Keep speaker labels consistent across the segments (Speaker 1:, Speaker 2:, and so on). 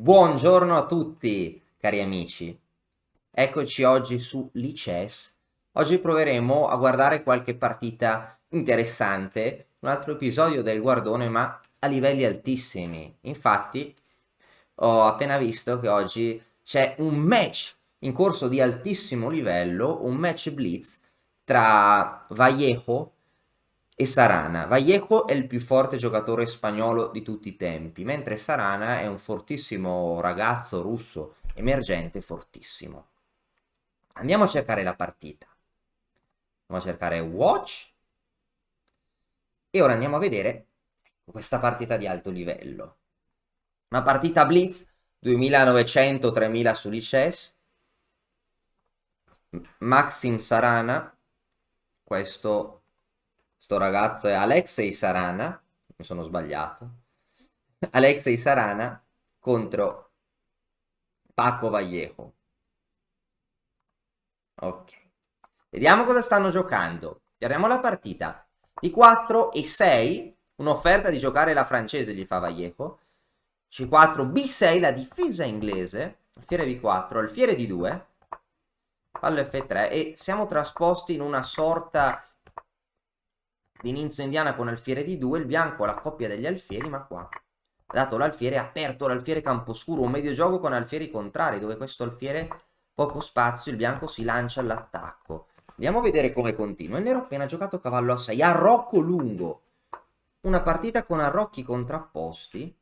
Speaker 1: Buongiorno a tutti, cari amici. Eccoci oggi su Lichess. Oggi proveremo a guardare qualche partita interessante, un altro episodio del guardone, ma a livelli altissimi. Infatti, ho appena visto che oggi c'è un match in corso di altissimo livello, un match blitz tra Vallejo e Sarana. Vallejo è il più forte giocatore spagnolo di tutti i tempi, mentre Sarana è un fortissimo ragazzo russo, emergente, fortissimo. Andiamo a cercare la partita. Andiamo a cercare Watch e ora andiamo a vedere questa partita di alto livello. Una partita Blitz 2900-3000 su Lichess. Maxim Sarana, questo ragazzo è Alexei Sarana, mi sono sbagliato. Alexei Sarana contro Paco Vallejo. Ok. Vediamo cosa stanno giocando. Guardiamo la partita. D4 e 6, un'offerta di giocare la francese gli fa Vallejo. C4, B6, la difesa inglese. Alfiere B4, alfiere D2. Fallo F3 e siamo trasposti in una sorta di ninzo indiana con alfiere D2. Il bianco ha la coppia degli alfieri, ma qua ha dato l'alfiere, ha aperto l'alfiere camposcuro, un medio gioco con alfieri contrari, dove questo alfiere poco spazio, il bianco si lancia all'attacco. Andiamo a vedere come continua. Il nero ha appena giocato cavallo a 6, arrocco lungo. Una partita con arrocchi contrapposti,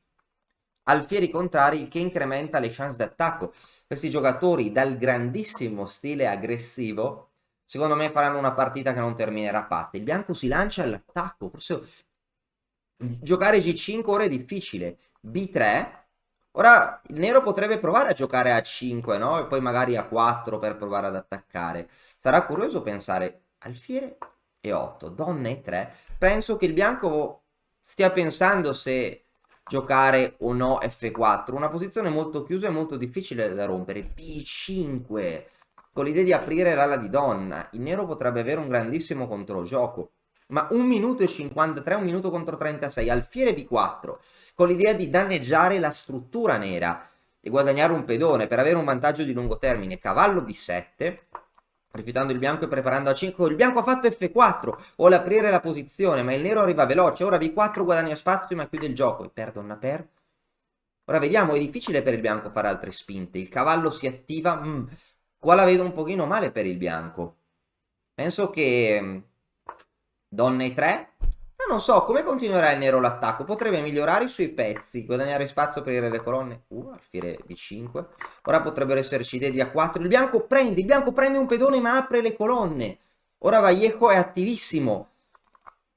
Speaker 1: alfieri contrari, il che incrementa le chance d'attacco. Questi giocatori dal grandissimo stile aggressivo, secondo me faranno una partita che non terminerà patte. Il bianco si lancia all'attacco, forse giocare G5 ora è difficile. B3. Ora il nero potrebbe provare a giocare a 5, no? E poi magari a 4 per provare ad attaccare. Sarà curioso pensare alfiere e 8, donna e 3. Penso che il bianco stia pensando se giocare o no F4. Una posizione molto chiusa e molto difficile da rompere. B5. Con l'idea di aprire l'ala di donna. Il nero potrebbe avere un grandissimo controgioco. Ma 1 minuto e 53, 1 minuto contro 36. Alfiere B4 con l'idea di danneggiare la struttura nera e guadagnare un pedone per avere un vantaggio di lungo termine. Cavallo B7, rifiutando il bianco e preparando a 5. Il bianco ha fatto F4, vuole aprire la posizione, ma il nero arriva veloce. Ora B4 guadagna spazio ma chiude il gioco. E per donna per. Ora vediamo, è difficile per il bianco fare altre spinte. Il cavallo si attiva. Qua la vedo un pochino male per il bianco. Penso che donna e 3. Non so, come continuerà il nero l'attacco? Potrebbe migliorare i suoi pezzi, guadagnare spazio per le colonne. Alfiere B5. Ora potrebbero esserci idee di A4. Il bianco prende un pedone ma apre le colonne. Ora Vallejo è attivissimo.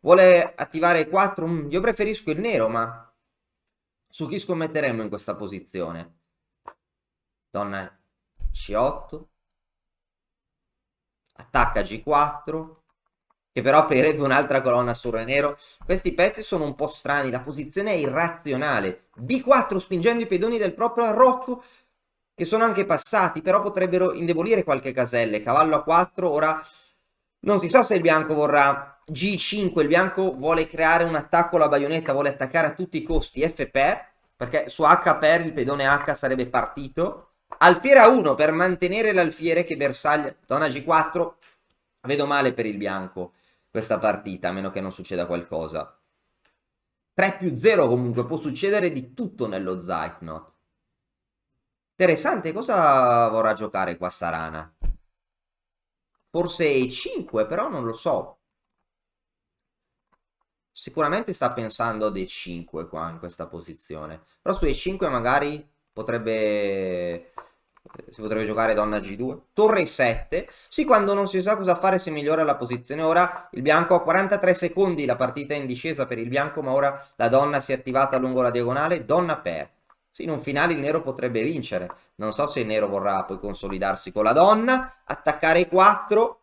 Speaker 1: Vuole attivare 4. Io preferisco il nero, ma su chi scommetteremmo in questa posizione? Donna C8. Attacca G4. Che però aprirebbe un'altra colonna sul re nero. Questi pezzi sono un po' strani, la posizione è irrazionale. B4 spingendo i pedoni del proprio arrocco, che sono anche passati, però potrebbero indebolire qualche caselle. Cavallo a 4, ora non si sa se il bianco vorrà G5, il bianco vuole creare un attacco alla baionetta, vuole attaccare a tutti i costi, F per, perché su H per il pedone H sarebbe partito. Alfiere a 1 per mantenere l'alfiere che bersaglia, donna G4, vedo male per il bianco questa partita, a meno che non succeda qualcosa. 3+0 comunque, può succedere di tutto nello Zeitnot. Interessante, cosa vorrà giocare qua Sarana? Forse E5, però non lo so. Sicuramente sta pensando ad E5 qua in questa posizione. Però su E5 magari potrebbe si potrebbe giocare donna G2. Torre 7. Sì, quando non si sa cosa fare si migliora la posizione. Ora il bianco ha 43 secondi, la partita è in discesa per il bianco, ma ora la donna si è attivata lungo la diagonale. Donna per. Sì, in un finale il nero potrebbe vincere. Non so se il nero vorrà poi consolidarsi con la donna. Attaccare 4.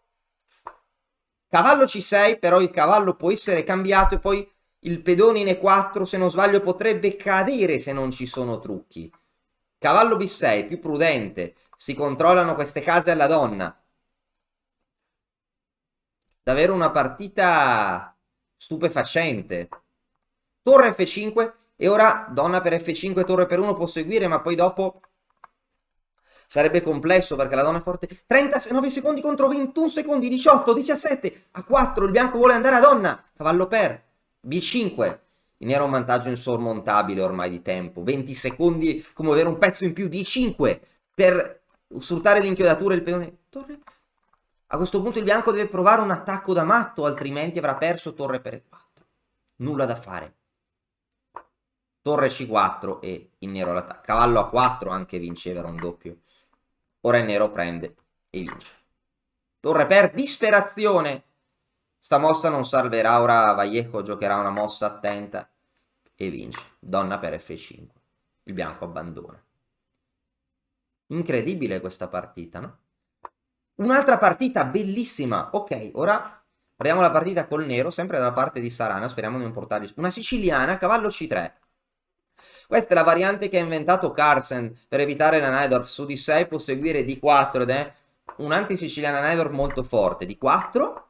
Speaker 1: Cavallo C6, però il cavallo può essere cambiato e poi il pedone in E4, se non sbaglio, potrebbe cadere se non ci sono trucchi. Cavallo B6, più prudente. Si controllano queste case alla donna. Davvero una partita stupefacente. Torre F5, E ora donna per F5, torre per 1 può seguire, ma poi dopo sarebbe complesso perché la donna è forte. 39 secondi contro 21 secondi, 18, 17, a 4, il bianco vuole andare a donna. Cavallo per B5. Il nero ha un vantaggio insormontabile ormai di tempo. 20 secondi come avere un pezzo in più. D5 per sfruttare l'inchiodatura e il pedone. Torre. A questo punto il bianco deve provare un attacco da matto, altrimenti avrà perso torre per E4. Nulla da fare. Torre C4 e il nero l'attacca. Cavallo A4 anche vinceva, era un doppio. Ora il nero prende e vince. Torre per disperazione. Sta mossa non salverà. Ora Vallejo giocherà una mossa attenta e vince. Donna per F5. Il bianco abbandona. Incredibile questa partita, no? Un'altra partita bellissima. Ok, ora guardiamo la partita col nero, sempre dalla parte di Sarana. Speriamo di non portargli una siciliana, cavallo C3. Questa è la variante che ha inventato Carlsen per evitare la Najdorf. Su D6 può seguire D4 ed è un'anti-siciliana Najdorf molto forte. D4,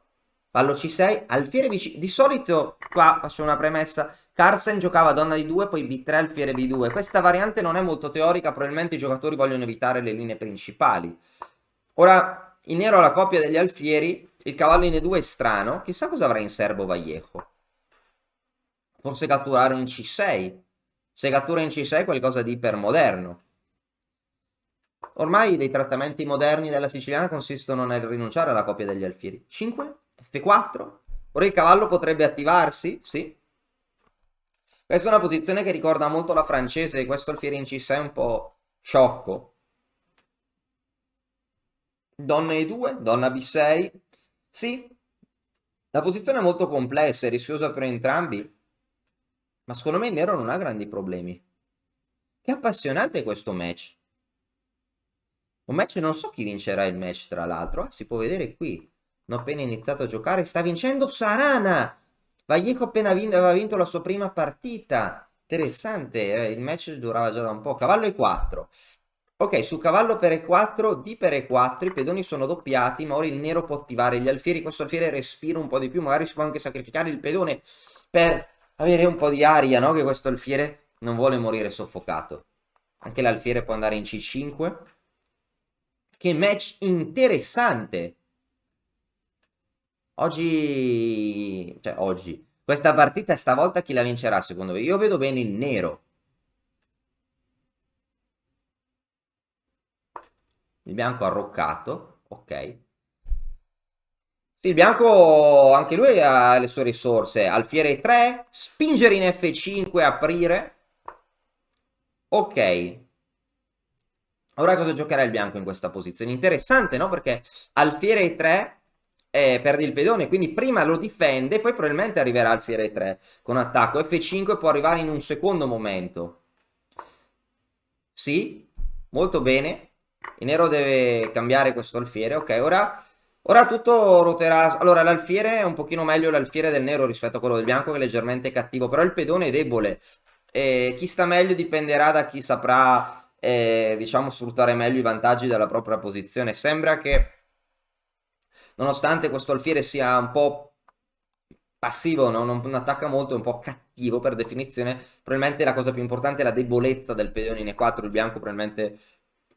Speaker 1: fallo C6, alfiere B5. Di solito, qua faccio una premessa, Carlsen giocava donna D2, poi B3, alfiere B2. Questa variante non è molto teorica, probabilmente i giocatori vogliono evitare le linee principali. Ora, il nero ha la coppia degli alfieri, il cavallo in E2 è strano. Chissà cosa avrà in serbo Vallejo. Forse catturare in C6. Se cattura in C6 è qualcosa di ipermoderno. Ormai dei trattamenti moderni della siciliana consistono nel rinunciare alla coppia degli alfieri. 5, F4. Ora il cavallo potrebbe attivarsi, sì. Questa è una posizione che ricorda molto la francese, questo alfiere in C6 è un po' sciocco. Donna E2, donna B6. Sì, la posizione è molto complessa e rischiosa per entrambi. Ma secondo me il nero non ha grandi problemi. Che appassionante questo match. Un match, non so chi vincerà il match tra l'altro. Si può vedere qui. Non ho appena iniziato a giocare. Sta vincendo Sarana. Vallejo aveva vinto la sua prima partita. Interessante. Il match durava già da un po'. Cavallo E4. Ok, su cavallo per E4, D per E4, i pedoni sono doppiati, ma ora il nero può attivare gli alfieri, questo alfiere respira un po' di più, magari si può anche sacrificare il pedone per avere un po' di aria, no? Che questo alfiere non vuole morire soffocato. Anche l'alfiere può andare in C5. Che match interessante! Oggi... cioè, oggi. Questa partita stavolta chi la vincerà secondo me? Io vedo bene il nero. Il bianco arroccato, ok. Sì, il bianco anche lui ha le sue risorse. Alfiere 3, spingere in F5, aprire. Ok. Ora cosa giocherà il bianco in questa posizione? Interessante, no? Perché alfiere 3 perde il pedone, quindi prima lo difende, poi probabilmente arriverà alfiere 3 con attacco. F5 può arrivare in un secondo momento. Sì, molto bene. Il nero deve cambiare questo alfiere. Ok, ora tutto ruoterà. Allora, l'alfiere è un pochino meglio l'alfiere del nero rispetto a quello del bianco, che è leggermente cattivo. Però il pedone è debole. Chi sta meglio dipenderà da chi saprà, diciamo, sfruttare meglio i vantaggi della propria posizione. Sembra che, nonostante questo alfiere sia un po' passivo, no? Non attacca molto, è un po' cattivo per definizione. Probabilmente la cosa più importante è la debolezza del pedone in E4. Il bianco probabilmente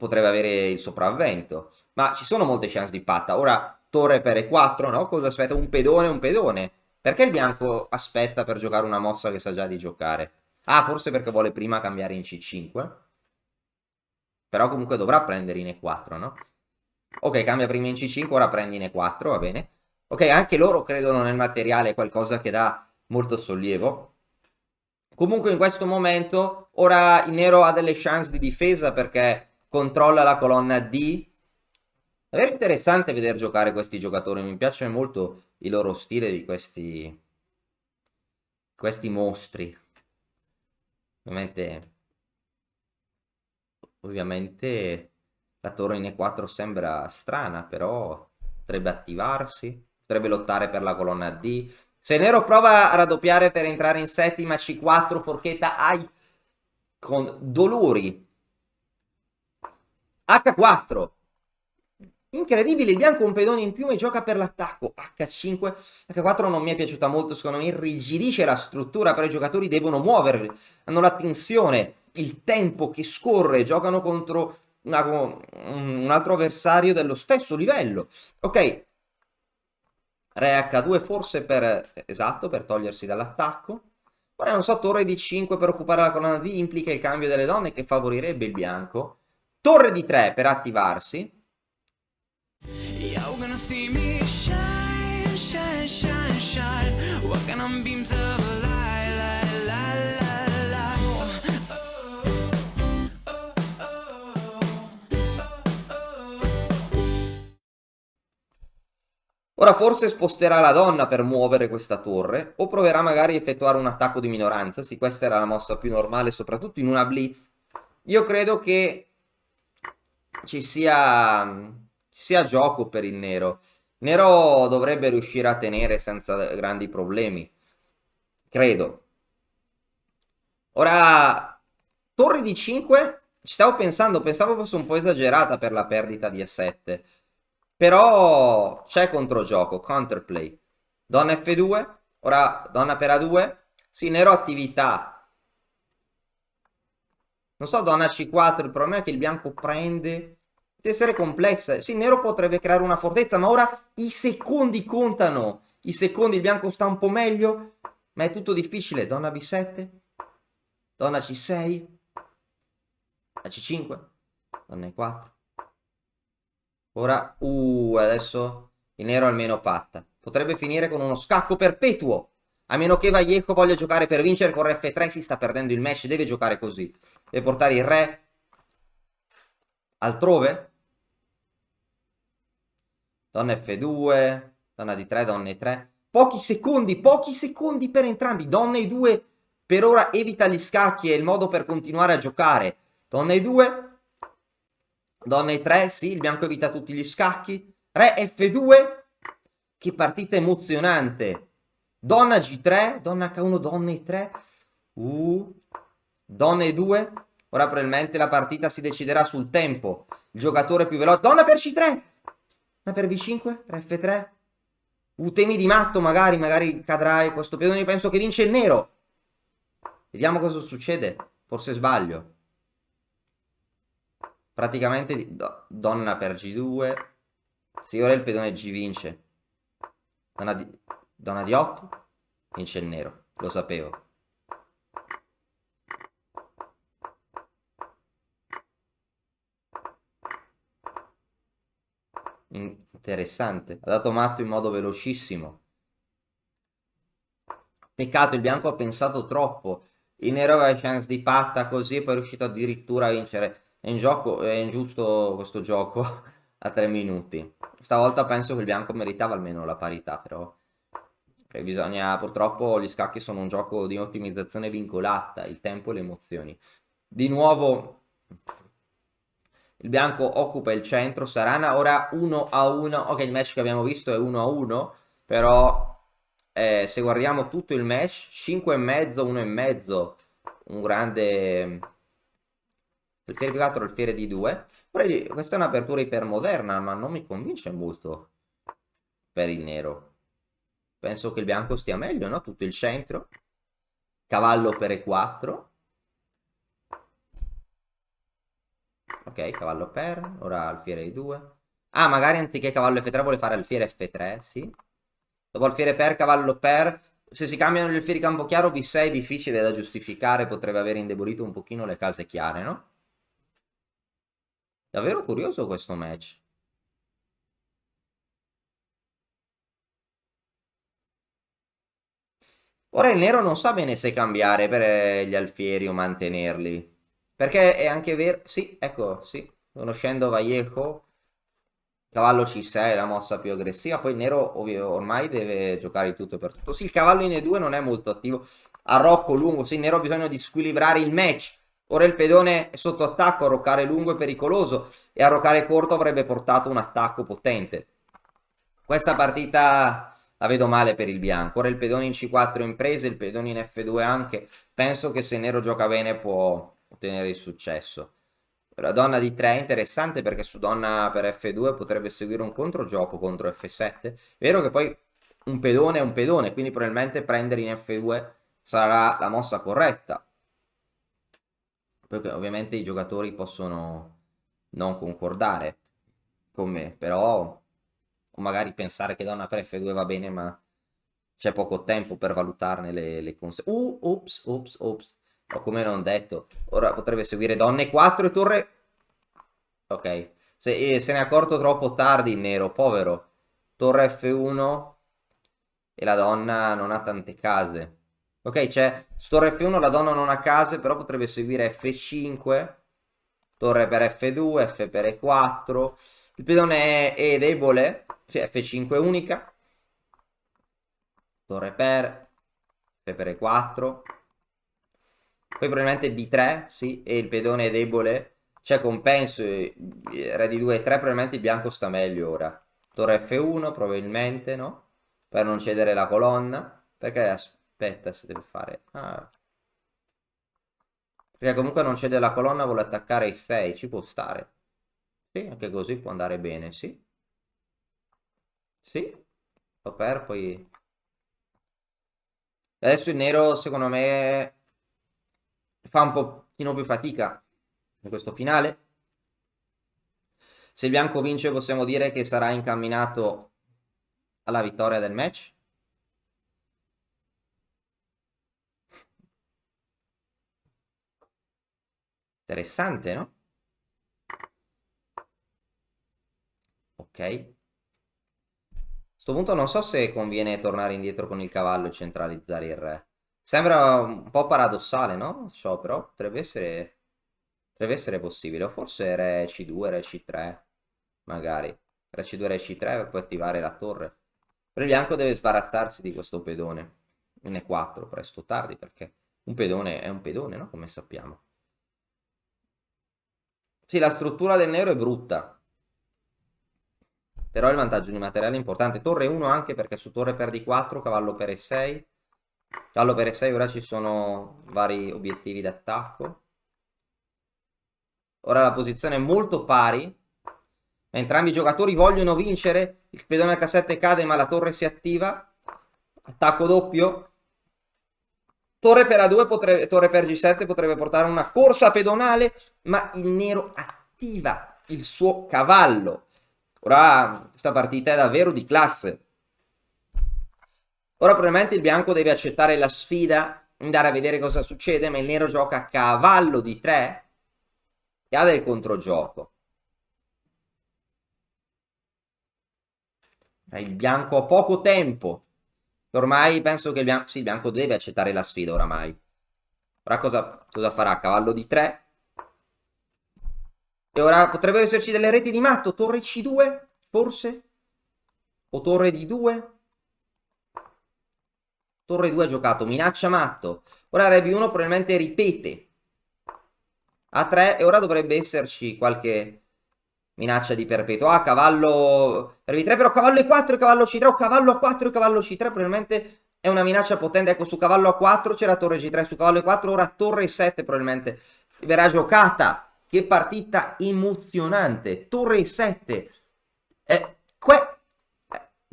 Speaker 1: potrebbe avere il sopravvento. Ma ci sono molte chance di patta. Ora, torre per E4, no? Cosa aspetta? Un pedone, un pedone. Perché il bianco aspetta per giocare una mossa che sa già di giocare? Ah, forse perché vuole prima cambiare in C5. Però comunque dovrà prendere in E4, no? Ok, cambia prima in C5, ora prendi in E4, va bene. Ok, anche loro credono nel materiale, qualcosa che dà molto sollievo. Comunque in questo momento, ora il nero ha delle chance di difesa perché controlla la colonna D. Davvero interessante vedere giocare questi giocatori, mi piace molto il loro stile di questi mostri. Ovviamente la torre in E4 sembra strana, però potrebbe attivarsi, potrebbe lottare per la colonna D. Se nero prova a raddoppiare per entrare in settima, C4, forchetta, ai, con dolori. H4. Incredibile, il bianco un pedone in più e gioca per l'attacco. H5, H4 non mi è piaciuta molto, secondo me irrigidisce la struttura, però i giocatori devono muoverli, hanno la tensione, il tempo che scorre, giocano contro un altro avversario dello stesso livello. Ok, Re H2 forse per, esatto, per togliersi dall'attacco. Ora non so, torre di 5 per occupare la colonna D implica il cambio delle donne che favorirebbe il bianco. Torre di 3 per attivarsi.
Speaker 2: You're gonna see me shine, shine, shine, shine. Walking on beams of light, light, light, light, light.
Speaker 1: Ora forse sposterà la donna per muovere questa torre, o proverà magari a effettuare un attacco di minoranza. Sì, questa era la mossa più normale, soprattutto in una blitz. Io credo che ci sia gioco per il nero. Il nero dovrebbe riuscire a tenere senza grandi problemi. Credo. Ora, torre di 5, ci stavo pensando, pensavo fosse un po' esagerata per la perdita di E7. Però c'è controgioco, counterplay. Donna F2, ora donna per A2. Sì, nero attività. Non so, donna C4, il problema è che il bianco prende. Deve essere complessa. Sì, il nero potrebbe creare una fortezza, ma ora i secondi contano. I secondi, il bianco sta un po' meglio, ma è tutto difficile. Donna B7, donna C6, la C5, donna E4. Ora, adesso il nero almeno patta. Potrebbe finire con uno scacco perpetuo. A meno che Vallejo voglia giocare per vincere con Re F3, si sta perdendo il match, deve giocare così. Deve portare il re altrove. Donna F2, donna D3, donna E3. Pochi secondi per entrambi. Donna E2 per ora evita gli scacchi, è il modo per continuare a giocare. Donna E2, donna E3, sì, il bianco evita tutti gli scacchi. Re F2, che partita emozionante. Donna G3, donna H1, donna E3. Donna E2. Ora probabilmente la partita si deciderà sul tempo. Il giocatore più veloce. Donna per C3. Donna per B5, Re F3. Temi di matto magari cadrà questo pedone. Io penso che vince il nero. Vediamo cosa succede. Forse sbaglio. Praticamente donna per G2. Sì, ora il pedone G vince. Donna di 8. Vince il nero. Lo sapevo. Interessante. Ha dato matto in modo velocissimo. Peccato, il bianco ha pensato troppo. Il nero aveva chance di patta così e poi è riuscito addirittura a vincere. È ingiusto questo gioco a 3 minuti. Stavolta penso che il bianco meritava almeno la parità, però bisogna, purtroppo gli scacchi sono un gioco di ottimizzazione vincolata, il tempo e le emozioni. Di nuovo il bianco occupa il centro, Sarana ora 1-1. Ok, il match che abbiamo visto è 1-1, però se guardiamo tutto il match, 5,5, 1,5, un grande. Il fiere più 4 il fiere di 2. Questa è un'apertura ipermoderna, ma non mi convince molto per il nero. Penso che il bianco stia meglio, no? Tutto il centro. Cavallo per E4. Ok, cavallo per. Ora alfiere E2. Ah, magari anziché cavallo F3 vuole fare alfiere F3, sì. Dopo alfiere per, cavallo per. Se si cambiano gli alfieri campo chiaro, B6 è difficile da giustificare, potrebbe aver indebolito un pochino le case chiare, no? Davvero curioso questo match. Ora il nero non sa bene se cambiare per gli alfieri o mantenerli. Perché è anche vero. Sì, ecco, sì. Conoscendo Vallejo, cavallo C6 è la mossa più aggressiva. Poi il nero ormai deve giocare il tutto per tutto. Sì, il cavallo in E2 non è molto attivo. Arrocco lungo. Sì, il nero ha bisogno di squilibrare il match. Ora il pedone è sotto attacco. Arroccare lungo è pericoloso. E arroccare corto avrebbe portato un attacco potente. Questa partita la vedo male per il bianco. Ora il pedone in C4 in presa, il pedone in F2 anche. Penso che se il nero gioca bene può ottenere il successo. La donna di 3 è interessante perché su donna per F2 potrebbe seguire un controgioco contro F7. Vero che poi un pedone è un pedone, quindi probabilmente prendere in F2 sarà la mossa corretta. Perché ovviamente i giocatori possono non concordare con me, però o magari pensare che donna per F2 va bene, ma c'è poco tempo per valutarne le conseguenze. Ops. O come non detto, ora potrebbe seguire donne 4 e torre. Ok, se ne è accorto troppo tardi il nero, povero. Torre F1 e la donna non ha tante case. Ok, c'è su torre F1 la donna non ha case, però potrebbe seguire F5, torre per F2, F per E4. Il pedone è debole, sì, F5 unica, torre per, F per E4. Poi probabilmente B3, sì, e il pedone è debole. C'è compenso, re di 2 e 3, probabilmente il bianco sta meglio ora. Torre F1, probabilmente, no? Per non cedere la colonna. Perché aspetta, si deve fare... Ah. Perché comunque non cede la colonna, vuole attaccare i 6, ci può stare. Sì, anche così può andare bene, sì. Sì. Per poi... Adesso il nero, secondo me, fa un pochino più fatica in questo finale. Se il bianco vince possiamo dire che sarà incamminato alla vittoria del match. Interessante, no? Ok. A questo punto non so se conviene tornare indietro con il cavallo e centralizzare il re. Sembra un po' paradossale, no? So, però potrebbe essere possibile. O forse re C2, re C3, magari. Re C2, re C3 per poi attivare la torre. Però il bianco deve sbarazzarsi di questo pedone. In E4, presto o tardi, perché un pedone è un pedone, no? Come sappiamo. Sì, la struttura del nero è brutta. Però il vantaggio di materiale è importante. Torre 1 anche perché su torre per D4, cavallo per E6. Cavallo per E6 ora ci sono vari obiettivi d'attacco. Ora la posizione è molto pari. Entrambi i giocatori vogliono vincere. Il pedone H7 cade ma la torre si attiva. Attacco doppio. Torre per A2, torre per G7 potrebbe portare a una corsa pedonale, ma il nero attiva il suo cavallo. Ora questa partita è davvero di classe. Ora probabilmente il bianco deve accettare la sfida, andare a vedere cosa succede, ma il nero gioca cavallo di 3 e ha del controgioco. Il bianco ha poco tempo. Ormai penso che il bianco... Sì, il bianco deve accettare la sfida oramai. Ora cosa farà? Cavallo di 3. E ora potrebbero esserci delle reti di matto. Torre C2, forse? O torre di 2? Torre 2 ha giocato, minaccia matto. Ora re B1 probabilmente ripete. A3 e ora dovrebbe esserci qualche minaccia di perpetuo. Ah, cavallo per B3, però cavallo E4 e cavallo C3 o cavallo A4 e cavallo C3 probabilmente è una minaccia potente. Ecco, su cavallo A4 c'era torre G3, su cavallo E4 ora torre E7 probabilmente verrà giocata. Che partita emozionante. Torre E7.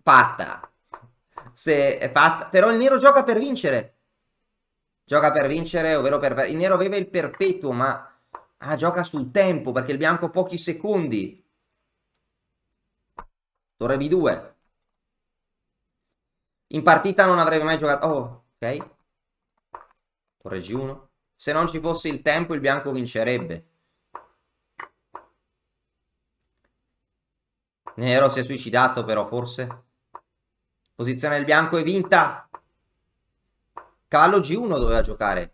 Speaker 1: Fatta. Se è fatta. Però il nero gioca per vincere. Gioca per vincere, ovvero per... Il nero aveva il perpetuo, ma... Ah, gioca sul tempo, perché il bianco ha pochi secondi. Torre B2. In partita non avrebbe mai giocato... Oh, ok. Torre G1. Se non ci fosse il tempo, il bianco vincerebbe. Nero si è suicidato, però, forse. Posizione del bianco è vinta. Cavallo G1 doveva giocare.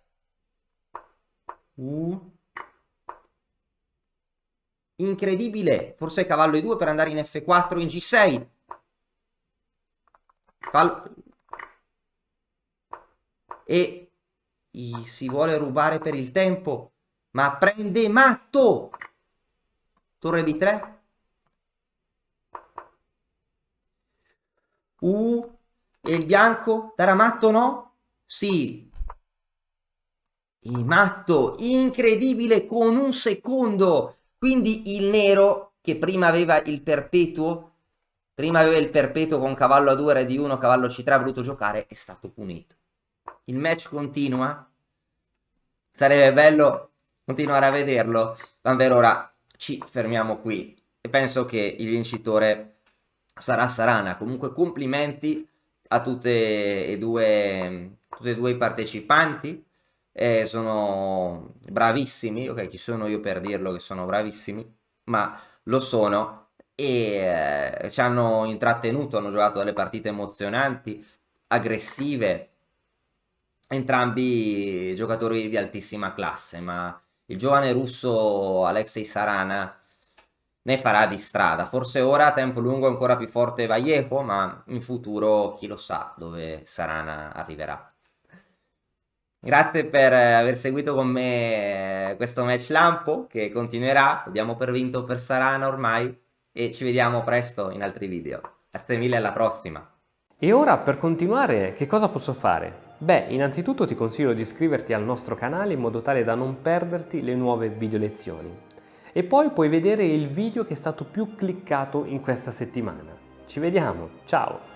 Speaker 1: Incredibile. Forse cavallo E2 per andare in F4 in G6. E si vuole rubare per il tempo. Ma prende matto. Torre B3. E il bianco darà matto, no? Sì. Il matto, incredibile, con un secondo Quindi il nero, che prima aveva il perpetuo con cavallo A2, re di 1, cavallo C3, ha voluto giocare, è stato punito. Il match continua. Sarebbe bello continuare a vederlo. Ma per ora ci fermiamo qui. E penso che il vincitore sarà Sarana. Comunque complimenti a tutte e due i partecipanti. Sono bravissimi. Ok, chi sono io per dirlo che sono bravissimi? Ma lo sono. E ci hanno intrattenuto, hanno giocato delle partite emozionanti, aggressive. Entrambi giocatori di altissima classe, ma il giovane russo Alexei Sarana ne farà di strada. Forse ora a tempo lungo è ancora più forte Vallejo, ma in futuro chi lo sa dove Sarana arriverà. Grazie per aver seguito con me questo match lampo che continuerà. Lo diamo per vinto per Sarana ormai e ci vediamo presto in altri video. Grazie mille, alla prossima.
Speaker 3: E ora per continuare che cosa posso fare? Beh, innanzitutto ti consiglio di iscriverti al nostro canale in modo tale da non perderti le nuove video lezioni. E poi puoi vedere il video che è stato più cliccato in questa settimana. Ci vediamo, ciao!